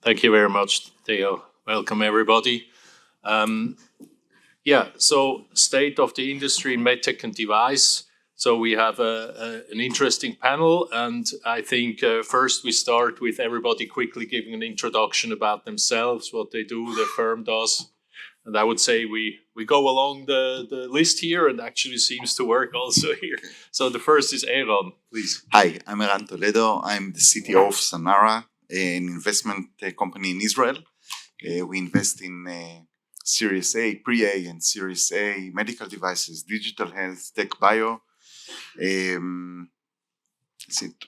Thank you very much, Theo. Welcome, everybody. So state of the industry in MedTech and device. So we have an interesting panel, and I think first we start with everybody quickly giving an introduction about themselves, what they do, their firm does. And I would say we go along the list here, and actually seems to work also here. So the first is Eran, please. Hi, I'm Eran Toledo. I'm the CTO of Sanara, an investment company in Israel. We invest in Series A, Pre-A, and Series A medical devices, digital health, tech, bio. That's it.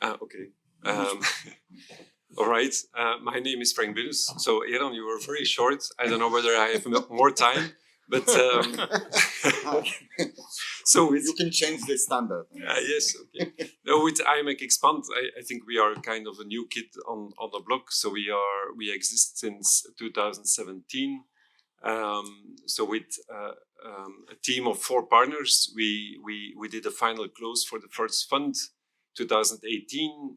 Okay. All right. My name is Frank Bulens. So, Eran, you were very short. I don't know whether I have more time, but so you can change the standard. Yes. Okay. No, with imec.xpand, I think we are kind of a new kid on the block. So we exist since 2017. So with a team of 4 partners, we did a final close for the first fund, 2018.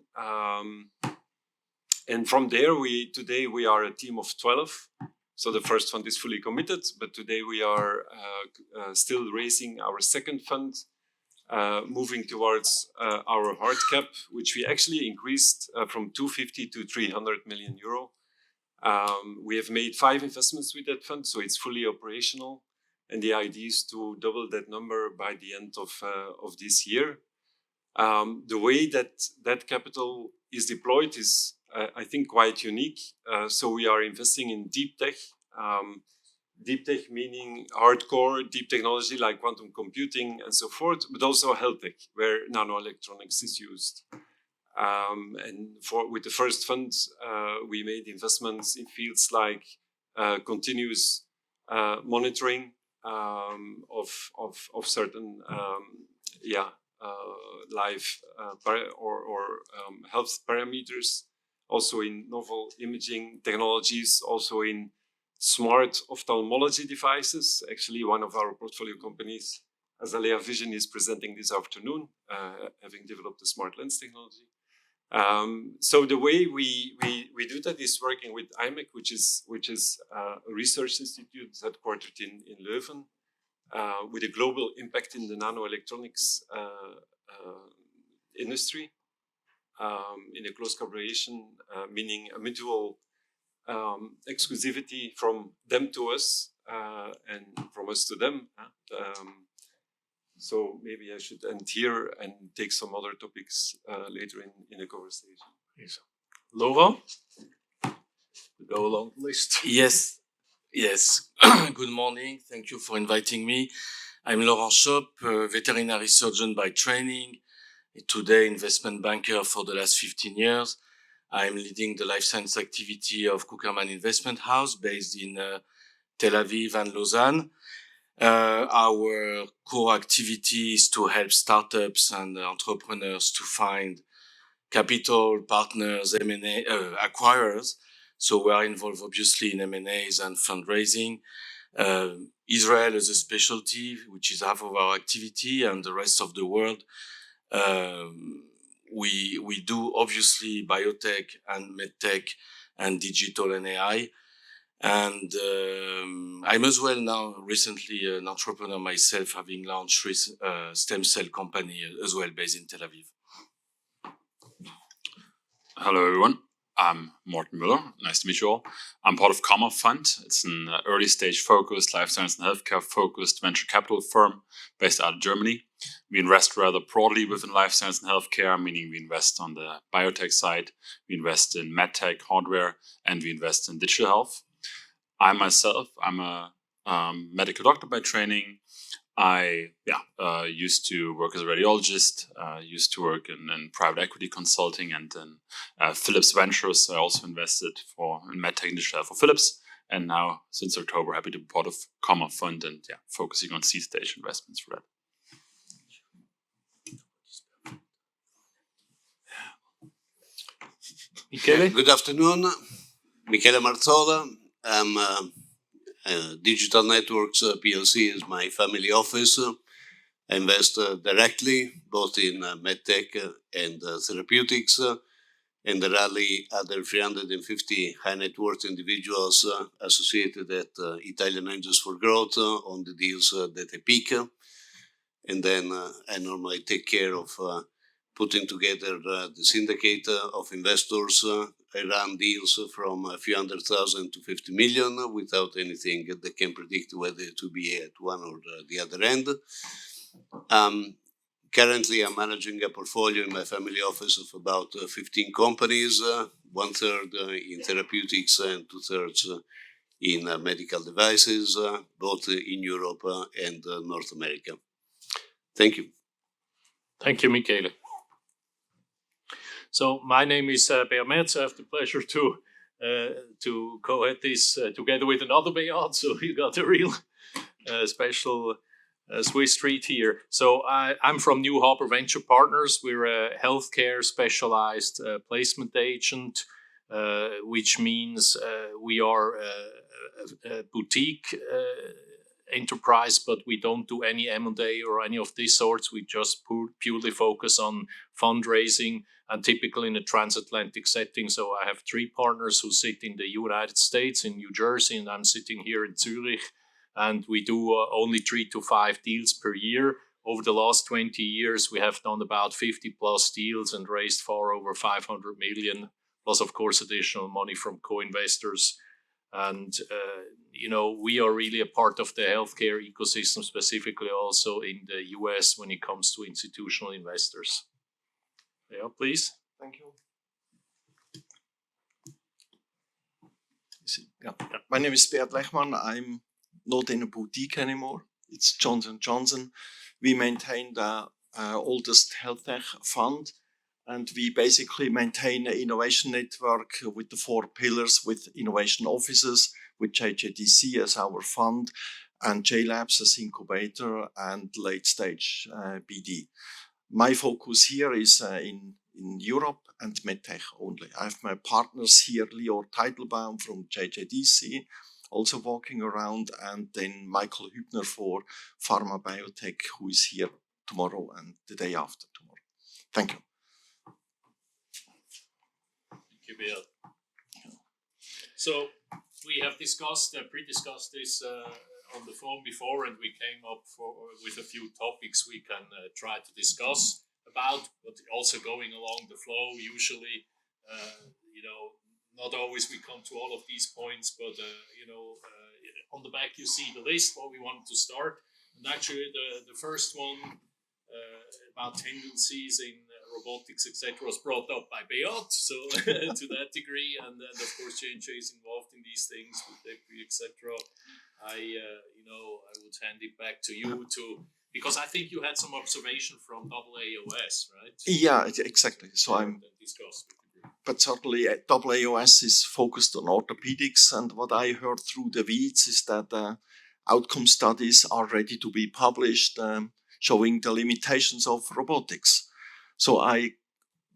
And from there, today we are a team of 12. So the first fund is fully committed, but today we are still raising our second fund, moving towards our hard cap, which we actually increased from 250 to 300 million euro. We have made 5 investments with that fund, so it's fully operational. And the idea is to double that number by the end of this year. The way that capital is deployed is, I think, quite unique. So we are investing in deep tech. Deep tech meaning hardcore deep technology like quantum computing and so forth, but also health tech, where nanoelectronics is used. And with the first fund, we made investments in fields like continuous monitoring of certain life or health parameters, also in novel imaging technologies, also in smart ophthalmology devices. Actually, one of our portfolio companies, Azalea Vision, is presenting this afternoon, having developed a smart lens technology. So the way we do that is working with imec, which is a research institute headquartered in Leuven, with a global impact in the nanoelectronics industry, in a close collaboration, meaning a mutual exclusivity from them to us and from us to them. So maybe I should end here and take some other topics later in the conversation. Yes. Laurent, go along the list. Yes. Good morning. Thank you for inviting me. I'm Laurent Choppe, veterinary surgeon by training. Today, investment banker for the last 15 years. I'm leading the life science activity of Cukierman Investment House based in Tel Aviv and Lausanne. Our core activity is to help startups and entrepreneurs to find capital partners, M&A, acquirers. So we are involved obviously in M&As and fundraising. Israel is a specialty, which is half of our activity, and the rest of the world, we do obviously biotech and medtech and digital and AI. And I'm as well now recently an entrepreneur myself, having launched a stem cell company as well based in Tel Aviv. Hello everyone, I'm Morten Mueller. Nice to meet you all. I'm part of CARMA Fund. It's an early stage focused, life science and healthcare focused venture capital firm based out of Germany. We invest rather broadly within life science and healthcare, meaning we invest on the biotech side, we invest in MedTech hardware, and we invest in digital health. I'm a medical doctor by training. I used to work as a radiologist, used to work in private equity consulting and in Philips Ventures. So I also invested in MedTech and digital health for Philips. And now, since October, happy to be part of CARMA Fund and focusing on seed stage investments for that. Michele? Good afternoon. Michele Marzola. I'm Digital Networks PLC is my family office. I invest directly both in MedTech and therapeutics. and there are other 350 high net worth individuals associated at Italian Angels for Growth on the deals that I pick. And then I normally take care of putting together the syndicate of investors. I run deals from a few 100,000 to 50 million without anything that can predict whether to be at one or the other end. Currently, I'm managing a portfolio in my family office of about 15 companies, 1/3 in therapeutics and 2/3 in medical devices, both in Europe and North America. Thank you. Thank you, Michele. So my name is Merz. I have the pleasure to co-head this together with another Beat. So you got a real special Swiss treat here. So I'm from New Harbor Venture Partners. We're a healthcare specialized placement agent, which means we are a boutique enterprise, but we don't do any M&A or any of these sorts. We just purely focus on fundraising, and typically in a transatlantic setting. So I have 3 partners who sit in the United States, in New Jersey, and I'm sitting here in Zurich. And we do only 3 to 5 deals per year. Over the last 20 years, we have done about 50 plus deals and raised far over 500 million, plus of course additional money from co-investors. And, we are really a part of the healthcare ecosystem, specifically also in the US when it comes to institutional investors. Yeah, please. Thank you. Yeah. My name is Lechmann. I'm not in a boutique anymore. It's Johnson & Johnson. We maintain the oldest health tech fund, and we basically maintain an innovation network with the 4 pillars, with innovation offices, with JJDC as our fund, and JLabs as incubator, and late stage BD. My focus here is in Europe and MedTech only. I have my partners here, Lior Teitelbaum from JJDC, also walking around, and then Michael Hübner for Pharma Biotech, who is here tomorrow and the day after tomorrow. Thank you. Thank you, Bill. So we have pre-discussed this on the phone before, and we came up with a few topics we can try to discuss about, but also going along the flow. Usually, not always we come to all of these points, but on the back you see the list what we wanted to start. And actually, the first one about tendencies in robotics, etc., was brought up by Beat, so to that degree, and then of course J&J is involved in these things with equity, etc. I would hand it back to you because I think you had some observation from AAOS, right? Yeah, exactly. So but certainly AAOS is focused on orthopedics, and what I heard through the weeds is that outcome studies are ready to be published, showing the limitations of robotics. So I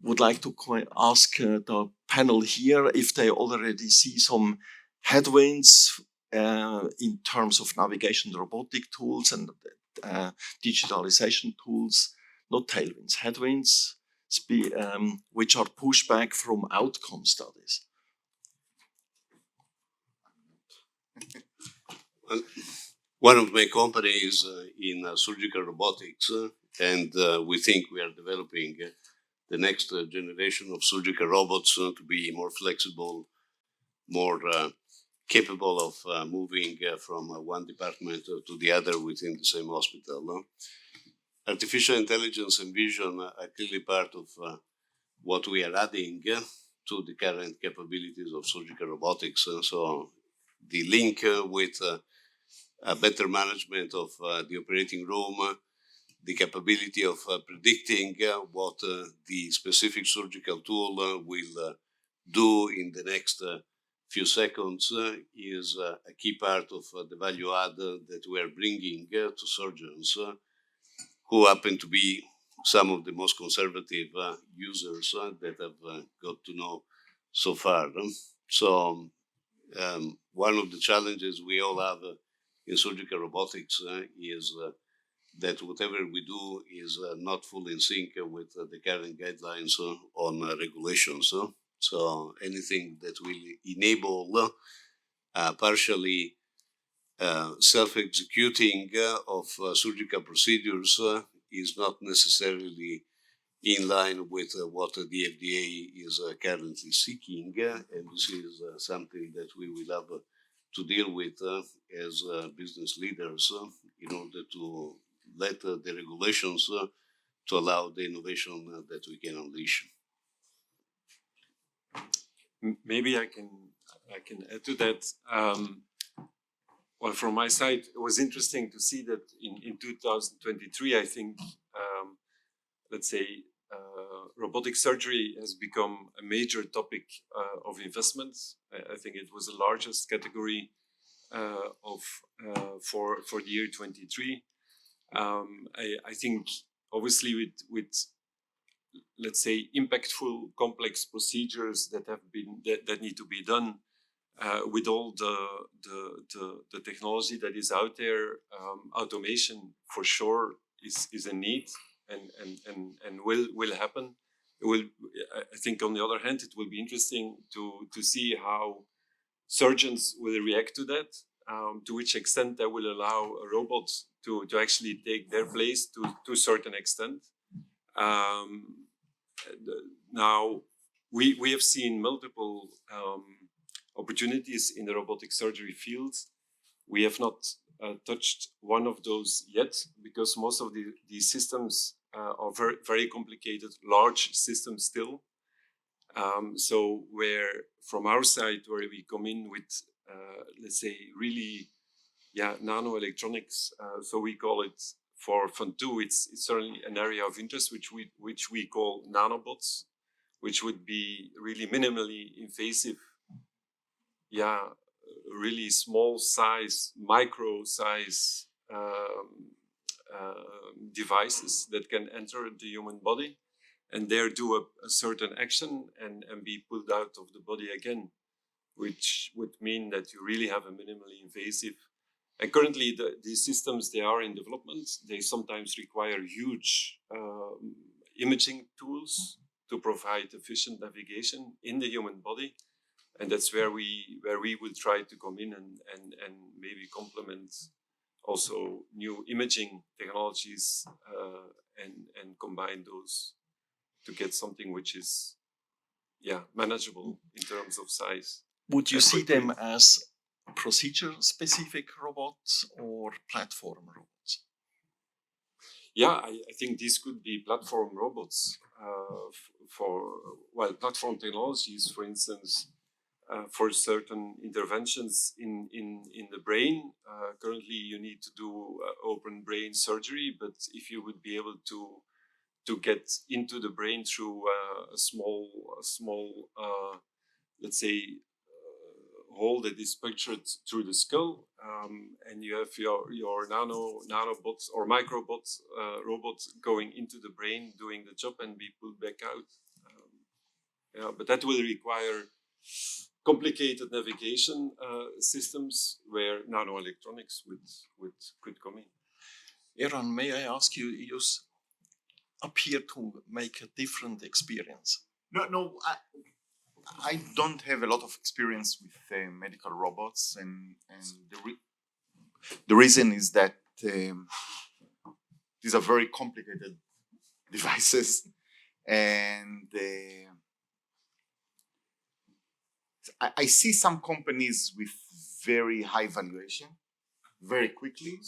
would like to ask the panel here if they already see some headwinds in terms of navigation robotic tools and digitalization tools, not tailwinds, headwinds, which are pushback from outcome studies. One of my companies in surgical robotics, and we think we are developing the next generation of surgical robots to be more flexible, more capable of moving from one department to the other within the same hospital. Artificial intelligence and vision are clearly part of what we are adding to the current capabilities of surgical robotics. So the link with a better management of the operating room, the capability of predicting what the specific surgical tool will do in the next few seconds is a key part of the value add that we are bringing to surgeons who happen to be some of the most conservative users that I've got to know so far. So one of the challenges we all have in surgical robotics is that whatever we do is not fully in sync with the current guidelines on regulations. So anything that will enable partially self-executing of surgical procedures is not necessarily in line with what the FDA is currently seeking, and this is something that we will have to deal with as business leaders in order to let the regulations to allow the innovation that we can unleash. Maybe I can add to that. Well, from my side, it was interesting to see that in 2023, I think, let's say, robotic surgery has become a major topic of investment. I think it was the largest category for the year 23. I think, obviously, with let's say impactful, complex procedures that need to be done. With all the technology that is out there, automation for sure is a need and will happen. I think on the other hand, it will be interesting to see how surgeons will react to that, to which extent they will allow a robot to actually take their place to a certain extent. Now, we have seen multiple opportunities in the robotic surgery field. We have not touched one of those yet because most of these systems are very, very complicated, large systems still. So where from our side, where we come in with, let's say, really, nanoelectronics, so we call it for Fund 2, it's certainly an area of interest, which we call nanobots, which would be really minimally invasive, really small size, micro size devices that can enter the human body and there do a certain action and be pulled out of the body again, which would mean that you really have a minimally invasive. And currently, these systems, they are in development. They sometimes require huge imaging tools to provide efficient navigation in the human body. And that's where we will try to come in and maybe complement also new imaging technologies and combine those to get something which is manageable in terms of size. Would you see them as procedure-specific robots or platform robots? Yeah, I think these could be platform robots platform technologies, for instance, for certain interventions in the brain. Currently, you need to do open brain surgery, but if you would be able to get into the brain through a small let's say, hole that is punctured through the skull, and you have your nanobots or microbots robots going into the brain, doing the job, and be pulled back out. But that will require complicated navigation systems where nanoelectronics could come in. Eran, may I ask you, you appear to make a different experience. No, I don't have a lot of experience with medical robots, and the reason is that these are very complicated devices, and I see some companies with very high valuation, very quickly,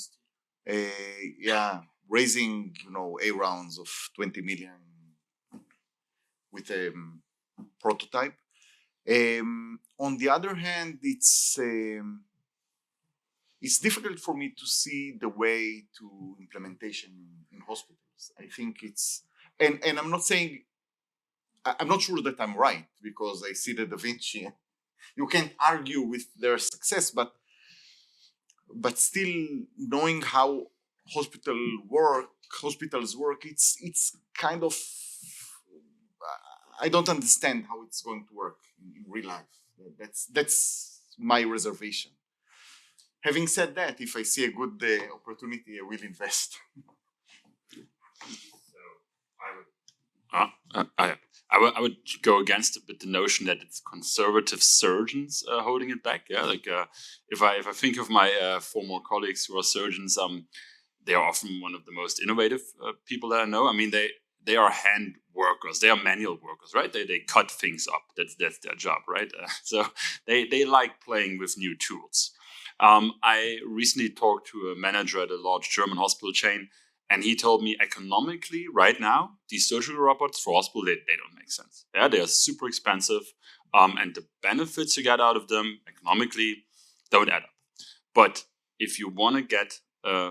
raising A rounds of 20 million with a prototype. On the other hand, it's difficult for me to see the way to implementation in hospitals. I think it's, and I'm not saying, I'm not sure that I'm right, because I see the Da Vinci. You can't argue with their success, but still knowing how hospitals work, it's kind of, I don't understand how it's going to work in real life. That's my reservation. Having said that, if I see a good opportunity, I will invest. I would go against a bit the notion that it's conservative surgeons holding it back. Yeah, like if I think of my former colleagues who are surgeons, they are often one of the most innovative people that I know. I mean, they are hand workers, they are manual workers, right? They cut things up. That's their job, right? So they like playing with new tools. I recently talked to a manager at a large German hospital chain, and he told me economically, right now, these surgical robots for hospital, they don't make sense. Yeah, they are super expensive, and the benefits you get out of them economically don't add up. But if you want to get a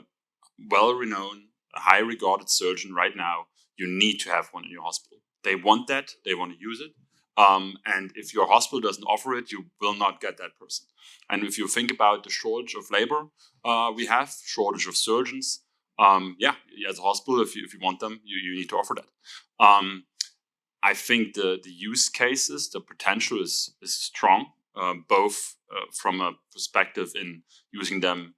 well-renowned, high-regarded surgeon right now, you need to have one in your hospital. They want that. They want to use it. And if your hospital doesn't offer it, you will not get that person. And if you think about the shortage of labor, we have shortage of surgeons. As a hospital, if you want them, you need to offer that. I think the use cases, the potential is strong, both from a perspective in using them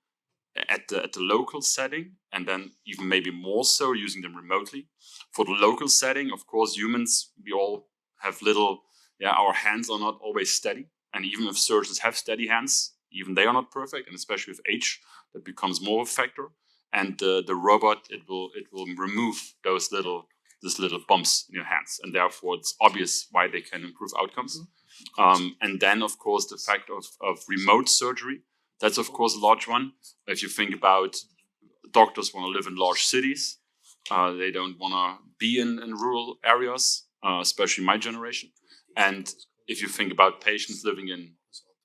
at the local setting, and then even maybe more so using them remotely. For the local setting, of course, humans, we all have our hands are not always steady. And even if surgeons have steady hands, even they are not perfect. And especially with age, that becomes more of a factor. And the robot, it will remove those little bumps in your hands. And therefore, it's obvious why they can improve outcomes. And then, of course, the fact of remote surgery, that's, of course, a large one. If you think about doctors want to live in large cities, they don't want to be in rural areas, especially my generation. And if you think about patients living in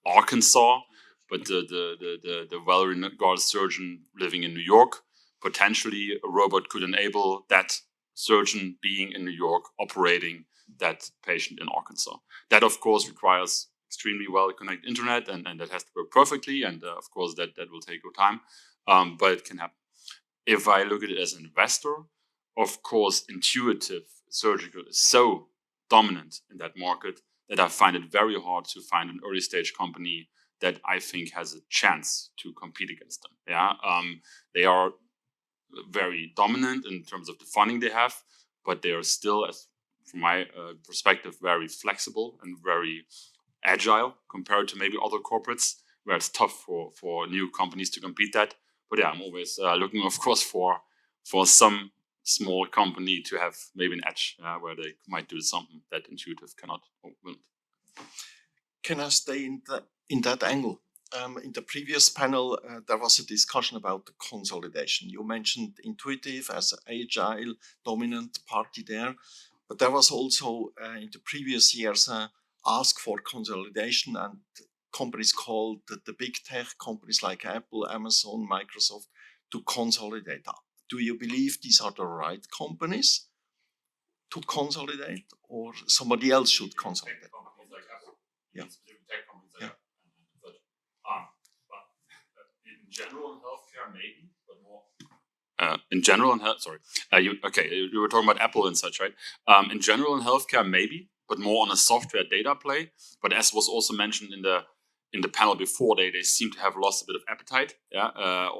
Arkansas, but the well-regarded surgeon living in New York, potentially a robot could enable that surgeon being in New York operating that patient in Arkansas. That, of course, requires extremely well-connected internet, and that has to work perfectly. And of course, that will take time, but it can happen. If I look at it as an investor, of course, intuitive surgical is so dominant in that market that I find it very hard to find an early stage company that I think has a chance to compete against them. Yeah, they are very dominant in terms of the funding they have, but they are still, from my perspective, very flexible and very agile compared to maybe other corporates, where it's tough for new companies to compete that. But yeah, I'm always looking, of course, for some small company to have maybe an edge where they might do something that intuitive cannot or won't. Can I stay in that angle? In the previous panel, there was a discussion about the consolidation. You mentioned intuitive as an agile, dominant party there, but there was also in the previous years ask for consolidation, and companies called the big tech companies like Apple, Amazon, Microsoft to consolidate. Do you believe these are the right companies to consolidate, or somebody else should consolidate? Yeah. Tech companies like but in general in healthcare, maybe, but more. In general in health, you were talking about Apple and such, right? In general in healthcare, maybe, but more on a software data play. But as was also mentioned in the panel before, they seem to have lost a bit of appetite. Yeah,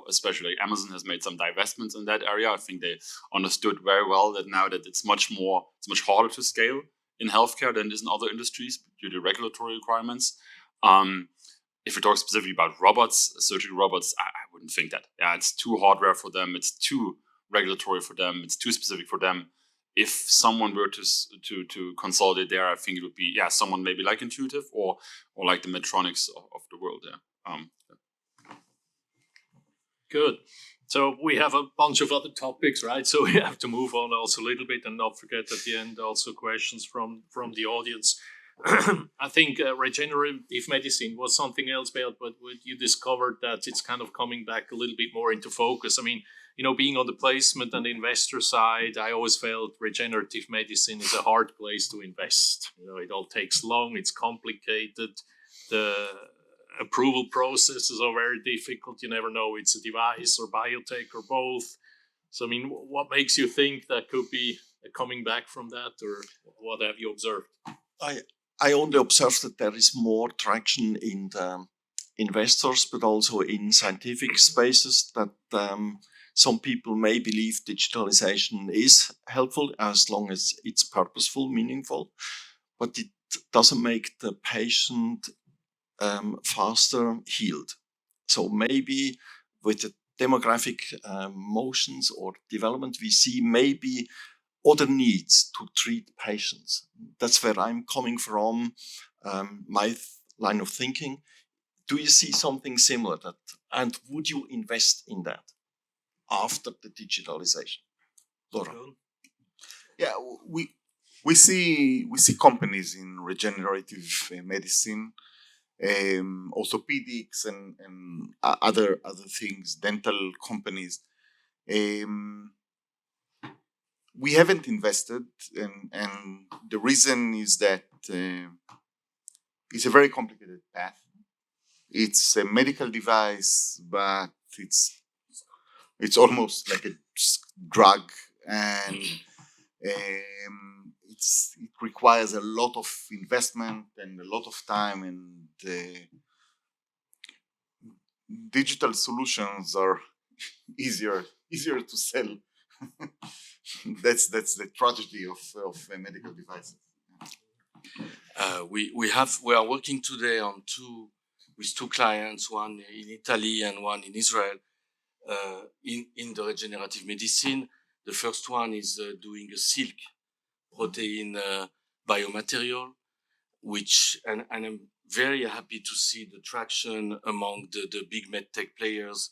especially like Amazon has made some divestments in that area. I think they understood very well that now that it's much harder to scale in healthcare than it is in other industries due to regulatory requirements. If we talk specifically about robots, surgical robots, I wouldn't think that. Yeah, it's too hardware for them. It's too regulatory for them. It's too specific for them. If someone were to consolidate there, I think it would be someone maybe like Intuitive or like the Medtronics of the world. Yeah. Good. So we have a bunch of other topics, right? So we have to move on also a little bit and not forget at the end also questions from the audience. I think regenerative medicine was something else, but you discovered that it's kind of coming back a little bit more into focus. I mean, being on the placement and investor side, I always felt regenerative medicine is a hard place to invest. It all takes long, it's complicated. The approval processes are very difficult. You never know it's a device or biotech or both. So, I mean, what makes you think that could be coming back from that, or what have you observed? I only observed that there is more traction in the investors, but also in scientific spaces, that Some people may believe digitalization is helpful as long as it's purposeful, meaningful, but it doesn't make the patient faster healed. So maybe with the demographic motions or development we see, maybe other needs to treat patients. That's where I'm coming from, my line of thinking. Do you see something similar that, and would you invest in that after the digitalization? Laurent? Yeah, we see companies in regenerative medicine, orthopedics, and other things, dental companies. We haven't invested, and the reason is that it's a very complicated path. It's a medical device, but it's almost like a drug, and it requires a lot of investment and a lot of time, and digital solutions are easier to sell. That's the tragedy of medical devices. We are working today with two clients, one in Italy and one in Israel, in the regenerative medicine. The first one is doing a silk protein biomaterial, and I'm very happy to see the traction among the big MedTech players,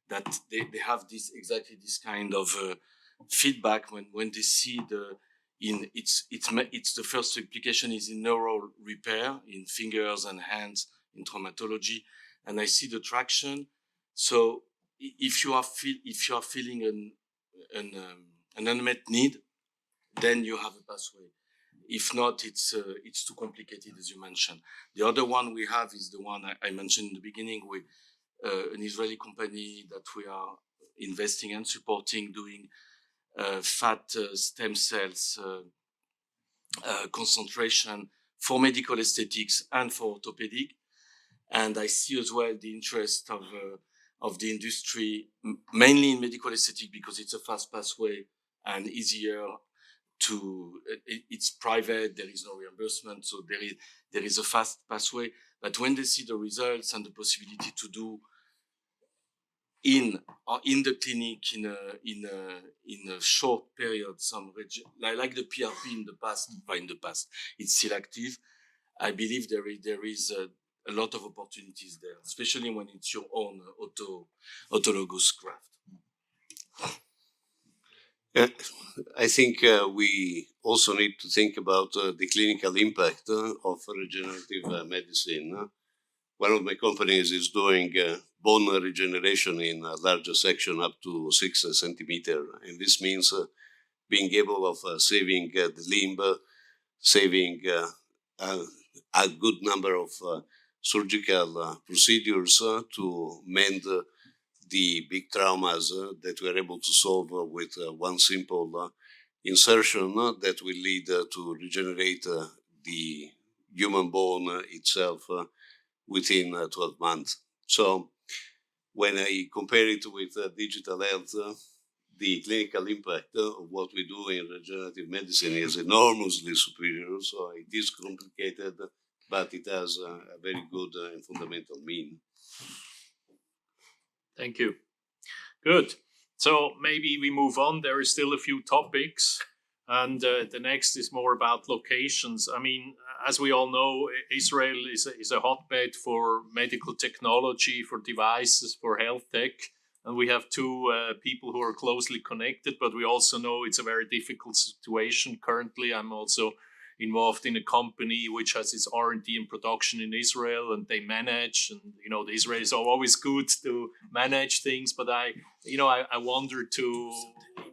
that they have exactly this kind of feedback when they see it's the first application is in neural repair, in fingers and hands, in traumatology, and I see the traction. So if you are feeling an unmet need, then you have a pathway. If not, it's too complicated, as you mentioned. The other one we have is the one I mentioned in the beginning, with an Israeli company that we are investing and supporting, doing fat stem cells concentration for medical aesthetics and for orthopedic. And I see as well the interest of the industry, mainly in medical aesthetic, because it's a fast pathway and easier to, it's private, there is no reimbursement, so there is a fast pathway. But when they see the results and the possibility to do in the clinic in a short period, like the PRP in the past, it's still active. I believe there is a lot of opportunities there, especially when it's your own autologous graft. I think we also need to think about the clinical impact of regenerative medicine. One of my companies is doing bone regeneration in a larger section up to 6 centimeters. And this means being able of saving the limb, saving a good number of surgical procedures to mend the big traumas that we're able to solve with one simple insertion that will lead to regenerate the human bone itself within 12 months. So when I compare it with digital health, the clinical impact of what we do in regenerative medicine is enormously superior. So it is complicated, but it has a very good and fundamental meaning. Thank you. Good. So maybe we move on. There is still a few topics. And the next is more about locations. I mean, as we all know, Israel is a hotbed for medical technology, for devices, for health tech. And we have two people who are closely connected, but we also know it's a very difficult situation currently. I'm also involved in a company which has its R&D and production in Israel, and they manage, and the Israelis are always good to manage things, but I wonder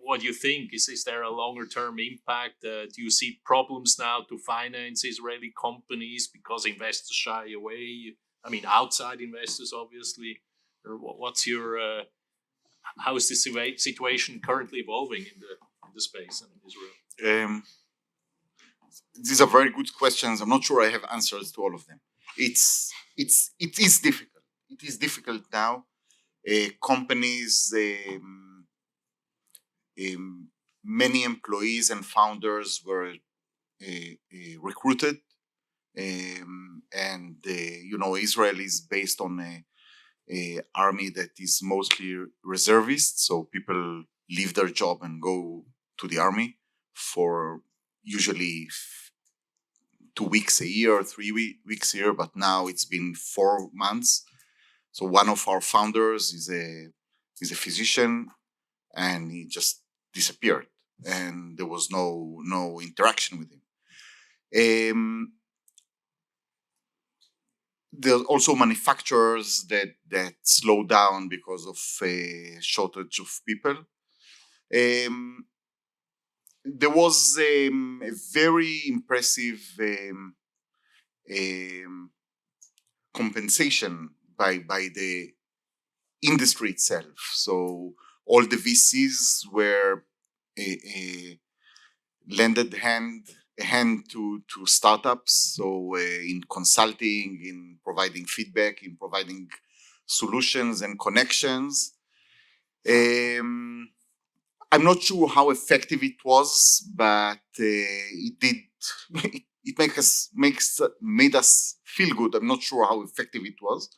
what you think. Is there a longer term impact? Do you see problems now to finance Israeli companies because investors shy away? I mean, outside investors, obviously. Or what's your how is the situation currently evolving in the space in Israel? These are very good questions. I'm not sure I have answers to all of them. It is difficult. It is difficult now. Companies many employees and founders were recruited, and Israel is based on a army that is mostly reservist, so people leave their job and go to the army for usually 2 weeks a year, 3 weeks a year, but now it's been 4 months. So one of our founders is a physician, and he just disappeared, and there was no interaction with him. There's also manufacturers that slow down because of a shortage of people. There was a very impressive compensation by the industry itself. So all the VCs were lended a hand to startups. So in consulting, in providing feedback, in providing solutions and connections. I'm not sure how effective it was, but it did. It made us feel good. I'm not sure how effective it was.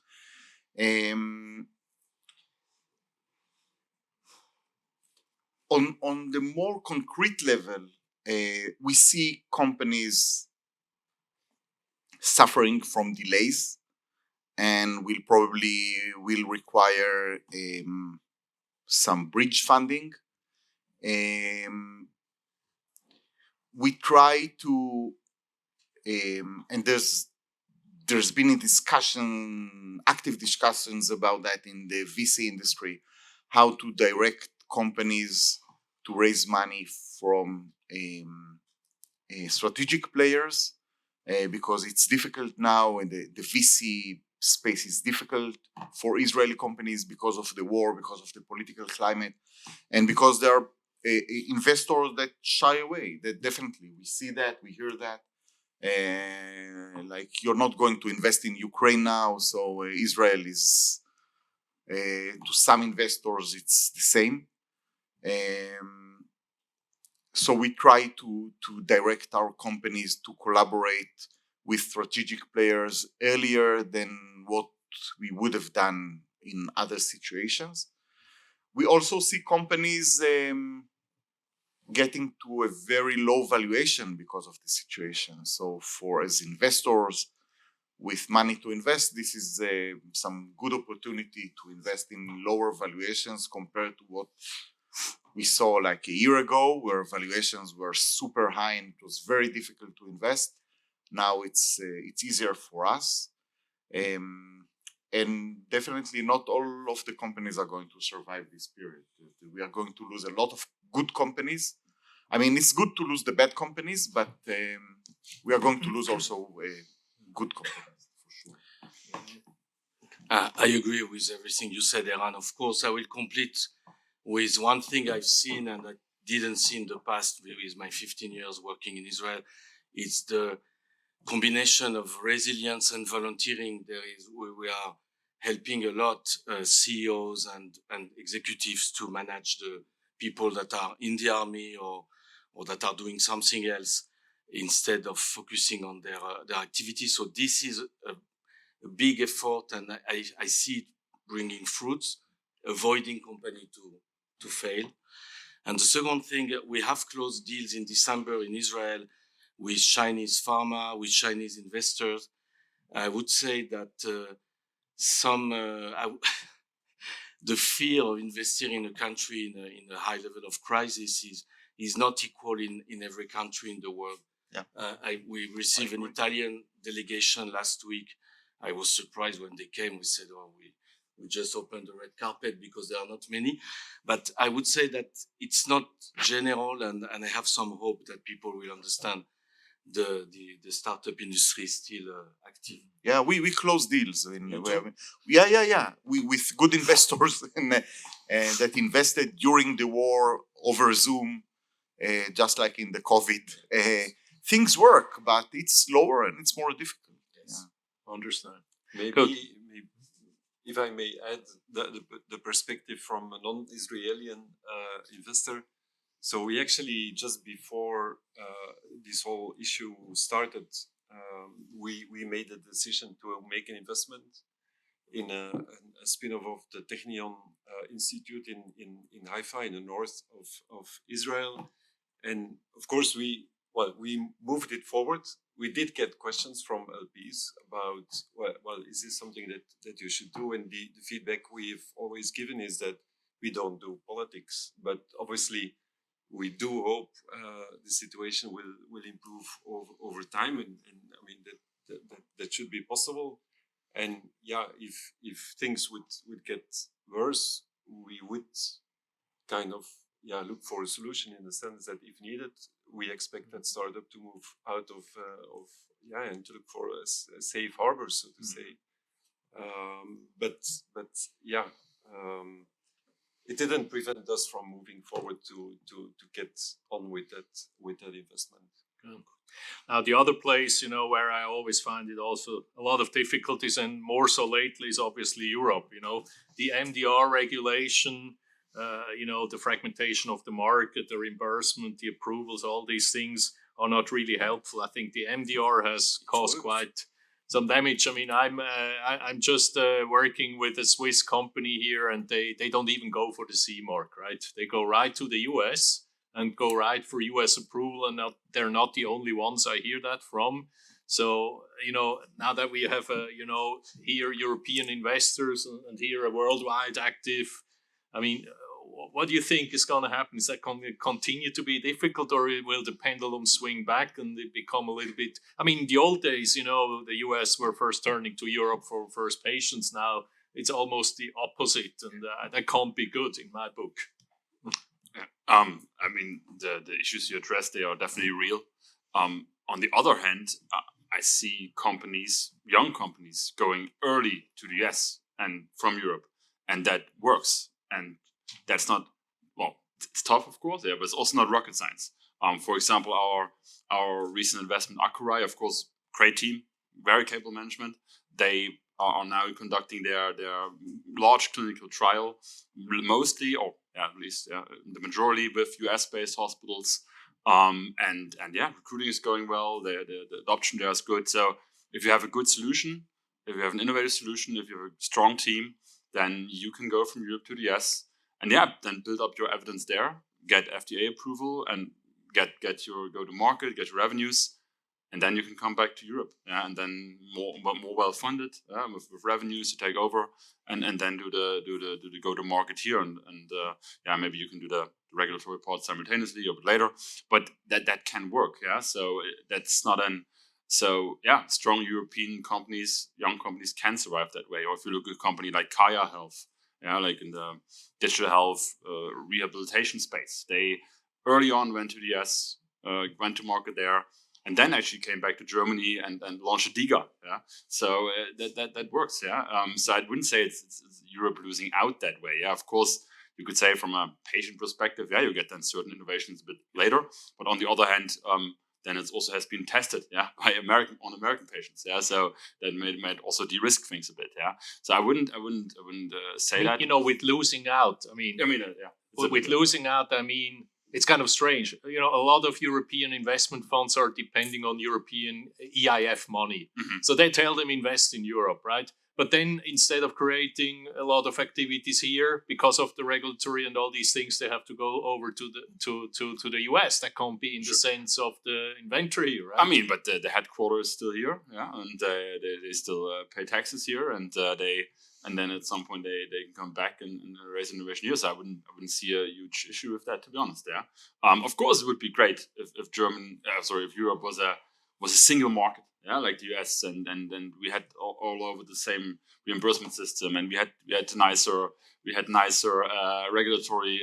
On the more concrete level, we see companies suffering from delays, and will require some bridge funding. We try to, and there's been active discussions about that in the VC industry, how to direct companies to raise money from strategic players, because it's difficult now, and the VC space is difficult for Israeli companies because of the war, because of the political climate, and because there are investors that shy away. That definitely, we see that, we hear that. Like, you're not going to invest in Ukraine now, so Israel is, to some investors, it's the same. So we try to direct our companies to collaborate with strategic players earlier than what we would have done in other situations. We also see companies getting to a very low valuation because of the situation. So as investors with money to invest, this is some good opportunity to invest in lower valuations compared to what we saw like a year ago, where valuations were super high and it was very difficult to invest. Now it's easier for us. And definitely not all of the companies are going to survive this period. We are going to lose a lot of good companies. I mean, it's good to lose the bad companies, but we are going to lose also good companies, for sure. I agree with everything you said, Eran. Of course, I will complete with one thing I've seen and I didn't see in the past with my 15 years working in Israel. It's the combination of resilience and volunteering. We are helping a lot CEOs and executives to manage the people that are in the army or that are doing something else instead of focusing on their activity. So this is a big effort, and I see it bringing fruits, avoiding company to fail. And the second thing, we have closed deals in December in Israel with Chinese pharma, with Chinese investors. I would say that the fear of investing in a country in a high level of crisis is not equal in every country in the world. Yeah. We received an Italian delegation last week. I was surprised when they came. We said, "Oh, we just opened the red carpet," because there are not many. But I would say that it's not general, and I have some hope that people will understand the startup industry is still active. Yeah, we close deals. We with good investors and that invested during the war over Zoom, just like in the COVID. Things work, but it's slower and it's more difficult. Yes, yeah. Understand. Maybe if I may add the perspective from a non-Israeli investor, So we actually, just before this whole issue started, we made a decision to make an investment in a spin-off of the Technion Institute in Haifa, in the north of Israel. And of course, we moved it forward. We did get questions from LPs about, well, is this something that you should do? And the feedback we've always given is that we don't do politics, but obviously we do hope the situation will improve over time, and I mean that should be possible. And yeah, if things would get worse, we would kind of look for a solution, in the sense that if needed, we expect that startup to move out of and to look for a safe harbor, so to say. But yeah. It didn't prevent us from moving forward to get on with that investment. Now, the other place, where I always find it also a lot of difficulties, and more so lately, is obviously Europe. The MDR regulation, the fragmentation of the market, the reimbursement, the approvals, all these things are not really helpful. I think the MDR has caused quite some damage. I mean, I'm just working with a Swiss company here, and they don't even go for the CE mark, right? They go right to the US and go right for US approval, and they're not the only ones I hear that from. So, now that we have, here European investors and here a worldwide active, I mean, what do you think is going to happen? Is that going to continue to be difficult, or will the pendulum swing back and it become a little bit? I mean, in the old days, the US were first turning to Europe for first patients. Now it's almost the opposite, and that can't be good in my book. I mean, the issues you addressed, they are definitely real. On the other hand, I see young companies going early to the US and from Europe, and that works. And that's not, well, it's tough, of course, but it's also not rocket science. For example, our recent investment, Acurai, of course, great team, very capable management. They are now conducting their large clinical trial, mostly, or at least the majority, with US-based hospitals. And recruiting is going well. The adoption there is good. So if you have a good solution, if you have an innovative solution, if you have a strong team, then you can go from Europe to the US. And then build up your evidence there, get FDA approval, and get your go-to-market, get your revenues, and then you can come back to Europe. And then more well-funded with revenues to take over, and then do the go-to-market here, and maybe you can do the regulatory part simultaneously a bit later. But that can work. So that's not strong European companies, young companies can survive that way. Or if you look at a company like Kaya Health. Like in the digital health rehabilitation space. They early on went to the US, went to market there, and then actually came back to Germany and launched a DIGA. So that works. So I wouldn't say it's Europe losing out that way. Of course, you could say from a patient perspective, you get then certain innovations a bit later. But on the other hand, then it also has been tested, by American patients, So that might also de-risk things a bit, So I wouldn't say that. With losing out, with losing out, it's kind of strange. A lot of European investment funds are depending on European EIF money, so they tell them invest in Europe, right? But then instead of creating a lot of activities here because of the regulatory and all these things, they have to go over to the US. That can't be in the sense of the inventory, right? But the headquarters is still here, and they still pay taxes here, and then at some point they can come back and raise innovation here. So I wouldn't see a huge issue with that, to be honest. Of course, it would be great if Europe was a single market. Like the US, and we had all over the same reimbursement system, and we had nicer regulatory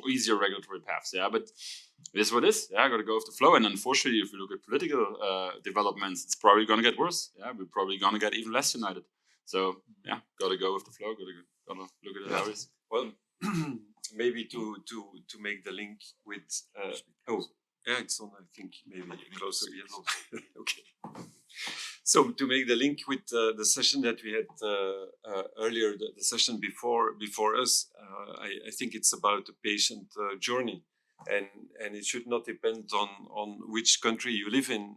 easier regulatory paths. But it is what it is. Got to go with the flow. And unfortunately, if you look at political developments, it's probably going to get worse. We're probably going to get even less united. So got to go with the flow. Got to look at the areas. Well, maybe to make the link with. It's on, I think, maybe closer. Yes. Okay. So to make the link with the session that we had earlier, the session before us, I think it's about the patient journey. and it should not depend on which country you live in,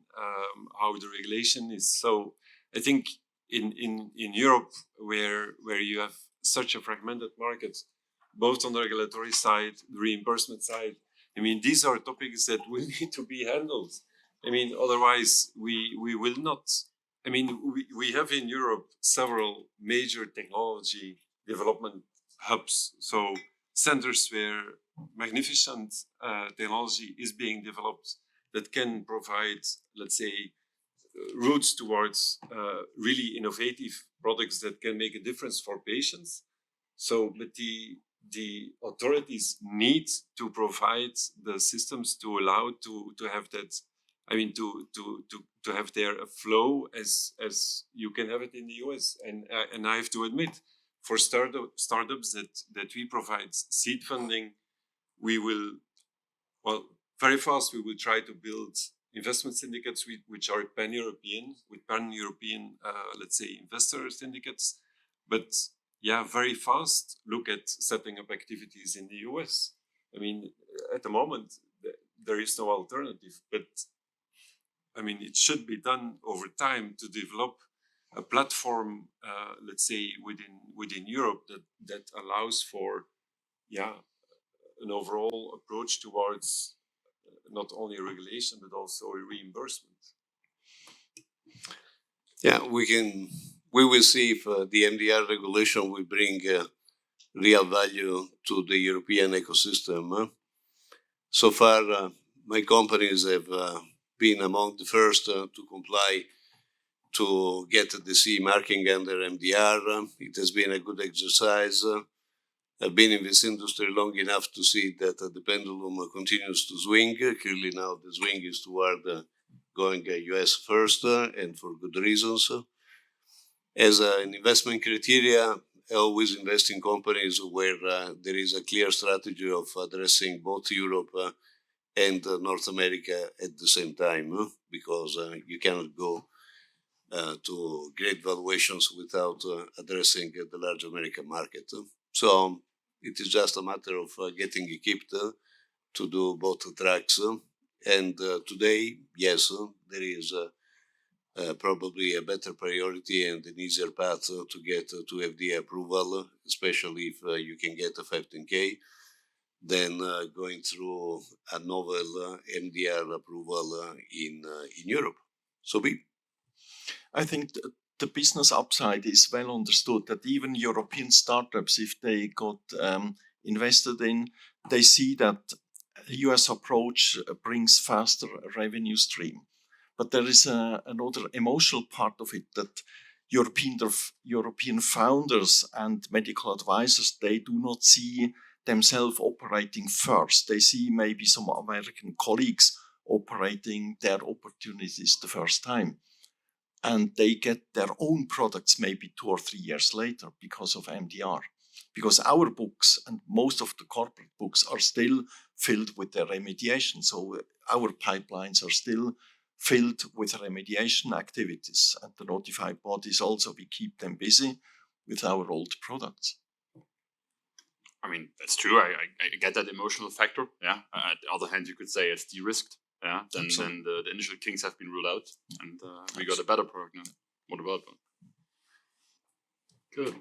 how the regulation is. So I think in Europe, where you have such a fragmented market, both on the regulatory side, the reimbursement side, I mean, these are topics that will need to be handled. I mean, otherwise we will not. I mean, we have in Europe several major technology development hubs, so centers where magnificent technology is being developed that can provide, let's say, routes towards really innovative products that can make a difference for patients. So, but the authorities need to provide the systems to allow to have that. I mean, to have there a flow as you can have it in the US. And I have to admit, for startups that we provide seed funding, we will, well, very fast we will try to build investment syndicates which are pan-European, with pan-European, let's say, investor syndicates. But yeah, very fast look at setting up activities in the US. I mean, at the moment, there is no alternative, but I mean, it should be done over time to develop a platform, let's say, within Europe that allows for, yeah, an overall approach towards not only regulation but also a reimbursement. Yeah, we will see if the MDR regulation will bring real value to the European ecosystem. So far, my companies have been among the first to comply to get the CE marking under MDR. It has been a good exercise. I've been in this industry long enough to see that the pendulum continues to swing. Clearly now the swing is toward going US first, and for good reasons. As an investment criteria, I always invest in companies where there is a clear strategy of addressing both Europe and North America at the same time, because you cannot go to great valuations without addressing the large American market. So it is just a matter of getting equipped to do both tracks. And today, yes, there is probably a better priority and an easier path to get to FDA approval, especially if you can get a 15K, than going through a novel MDR approval in Europe. So I think the business upside is well understood, that even European startups, if they got invested in, they see that US approach brings faster revenue stream. But there is another emotional part of it, that European founders and medical advisors, they do not see themselves operating first. They see maybe some American colleagues operating their opportunities the first time. And they get their own products maybe 2 or 3 years later because of MDR. Because our books and most of the corporate books are still filled with their remediation. So our pipelines are still filled with remediation activities. And the notified bodies also, we keep them busy with our old products. I mean, that's true. I get that emotional factor. Yeah. On the other hand, you could say it's de-risked. Yeah. Then the initial kinks have been ruled out, and we got a better product now. What about that? Good.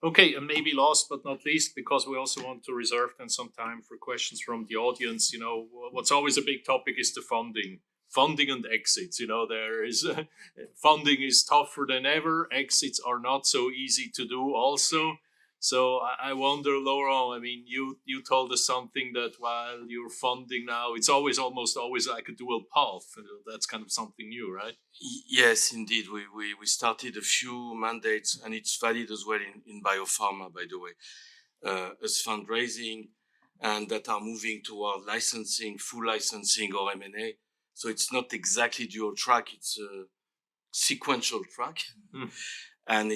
Okay, and maybe last but not least, because we also want to reserve then some time for questions from the audience. You know, what's always a big topic is the funding and exits. You know, there is funding is tougher than ever. Exits are not so easy to do also. So I wonder, Laurent, I mean, you told us something that while you're funding now, it's almost always like a dual path. That's kind of something new, right? Yes, indeed. We started a few mandates, and it's valid as well in biopharma, by the way, as fundraising, and that are moving toward licensing, full licensing or M&A. So it's not exactly dual track, it's a sequential track. And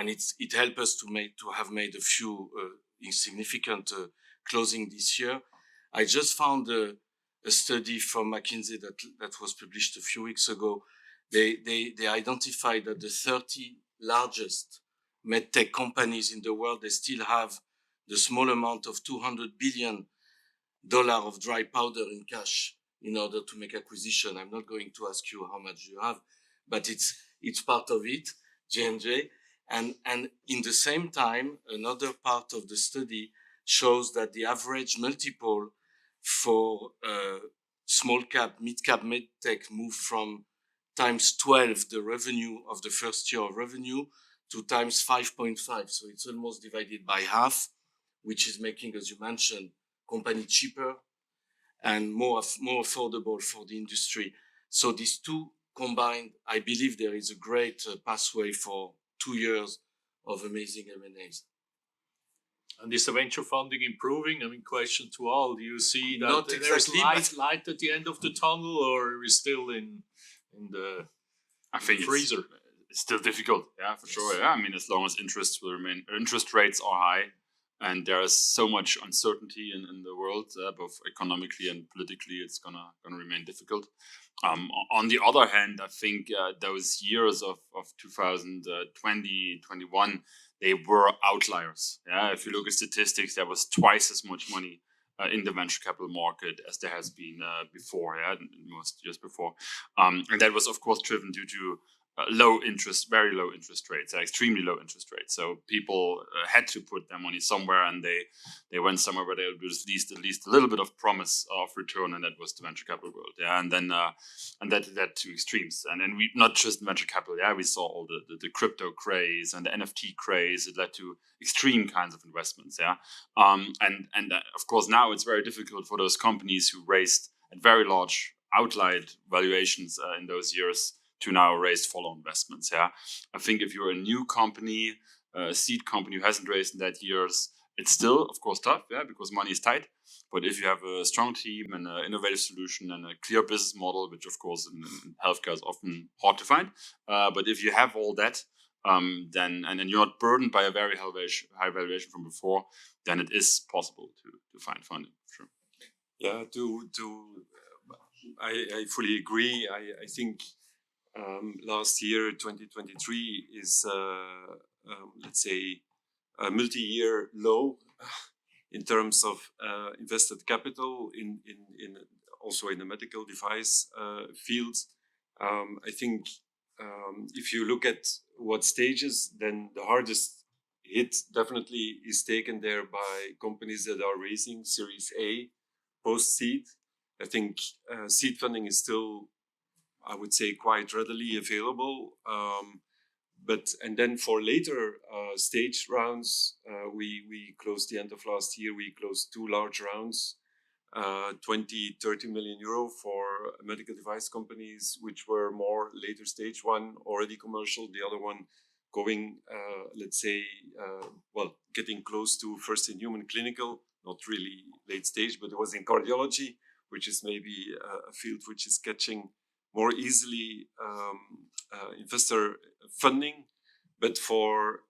it helped us to have made a few insignificant closing this year. I just found a study from McKinsey that was published a few weeks ago. They identified that the 30 largest MedTech companies in the world, they still have the small amount of $200 billion of dry powder in cash in order to make acquisition. I'm not going to ask you how much you have, but it's part of it, J&J. And in the same time, another part of the study shows that the average multiple for small cap, mid cap, MedTech moved from times 12 the revenue of the first year of revenue to times 5.5. So it's almost divided by half, which is making, as you mentioned, company cheaper and more affordable for the industry. So these two combined, I believe there is a great pathway for 2 years of amazing M&As. And is the venture funding improving? I mean, question to all: do you see that Not there's exactly, light at the end of the tunnel, or are we still in the I think freezer? it's still difficult. Yeah, for sure. Yeah, I mean, as long as interest rates are high, and there is so much uncertainty in the world, both economically and politically, it's gonna remain difficult. On the other hand, I think those years of 2020, 21, they were outliers. Yeah, if you look at statistics, there was twice as much money in the venture capital market as there has been before. Yeah, in most years before, and that was of course driven due to very low interest rates, extremely low interest rates. So people had to put their money somewhere, and they went somewhere where they would at least a little bit of promise of return, and that was the venture capital world. Yeah, and then and that led to extremes. And then we not just venture capital. Yeah, we saw all the crypto craze and the NFT craze. It led to extreme kinds of investments. Yeah, and of course now it's very difficult for those companies who raised at very large outlier valuations in those years to now raise follow investments. Yeah, I think if you're a new company, a seed company who hasn't raised in that years, it's still, of course, tough. Yeah, because money is tight. But if you have a strong team and an innovative solution and a clear business model, which of course in healthcare is often hard to find, but if you have all that, then you're not burdened by a very high valuation from before, then it is possible to find funding. Sure. Yeah, I fully agree. I think last year, 2023, is let's say a multi-year low in terms of invested capital in also in the medical device field. I think if you look at what stages, then the hardest hit definitely is taken there by companies that are raising Series A post-seed. I think seed funding is still, I would say, quite readily available. And then for later stage rounds, we closed the end of last year, we closed 2 large rounds, 20-30 million euro for medical device companies, which were more later stage, one already commercial, the other one going, let's say, getting close to first in human clinical, not really late stage, but it was in cardiology, which is maybe a field which is catching more easily investor funding. But for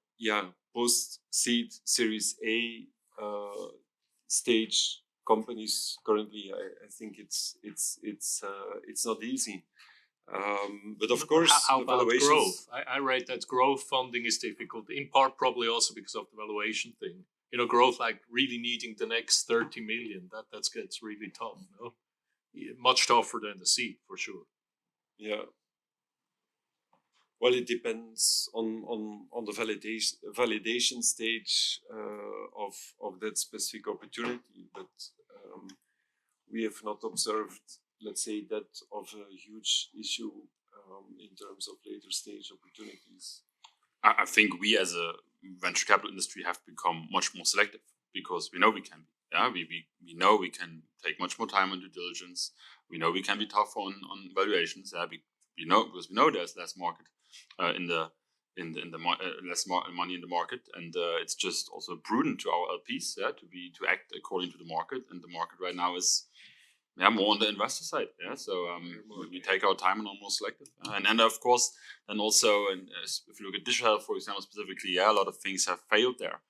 post-seed Series A stage companies currently, I think it's not easy. But of course, how about growth? I read that growth funding is difficult, in part probably also because of the valuation thing. You know, growth like really needing the next 30 million, that gets really tough. No? Much tougher than the seed, for sure. Yeah. Well, it depends on the validation stage of that specific opportunity, but we have not observed, let's say, that of a huge issue in terms of later stage opportunities. I think we as a venture capital industry have become much more selective because we know we can be. Yeah, we know we can take much more time on due diligence. We know we can be tougher on valuations. Yeah, because we know there's less market less money in the market, and it's just also prudent to our LPs, to act according to the market. And the market right now is more on the investor side. Yeah, so we take our time and are more selective. And of course, then also, if you look at digital health, for example, specifically, a lot of things have failed there.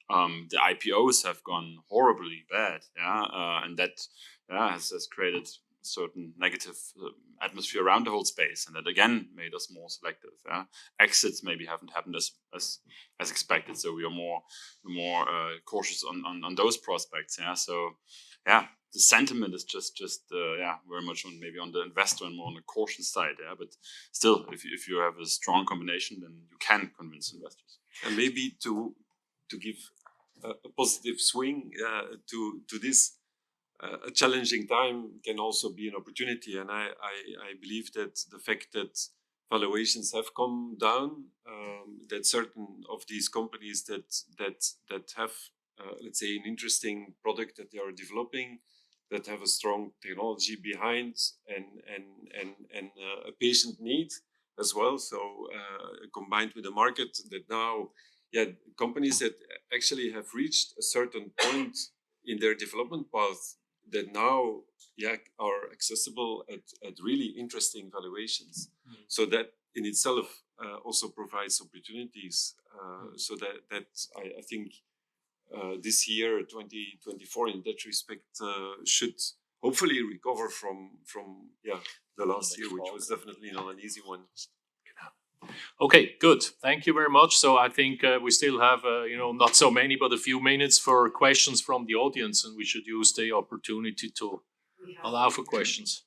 The IPOs have gone horribly bad. And that has created a certain negative atmosphere around the whole space, and that again made us more selective. Exits maybe haven't happened as expected, so we are more cautious on those prospects. So the sentiment is just very much on maybe on the investor and more on the cautious side. Yeah, but still, if you have a strong combination, then you can convince investors. And maybe to give a positive swing to this, a challenging time can also be an opportunity. And I believe that the fact that valuations have come down, that certain of these companies that have let's say an interesting product that they are developing, that have a strong technology behind and a patient need as well. So combined with the market that now, companies that actually have reached a certain point in their development path that now are accessible at really interesting valuations. So that in itself also provides opportunities. So that I think this year, 2024, in that respect, should hopefully recover from the last year, which was definitely not an easy one. Okay, good. Thank you very much. So I think we still have, not so many, but a few minutes for questions from the audience, and we should use the opportunity to allow for questions.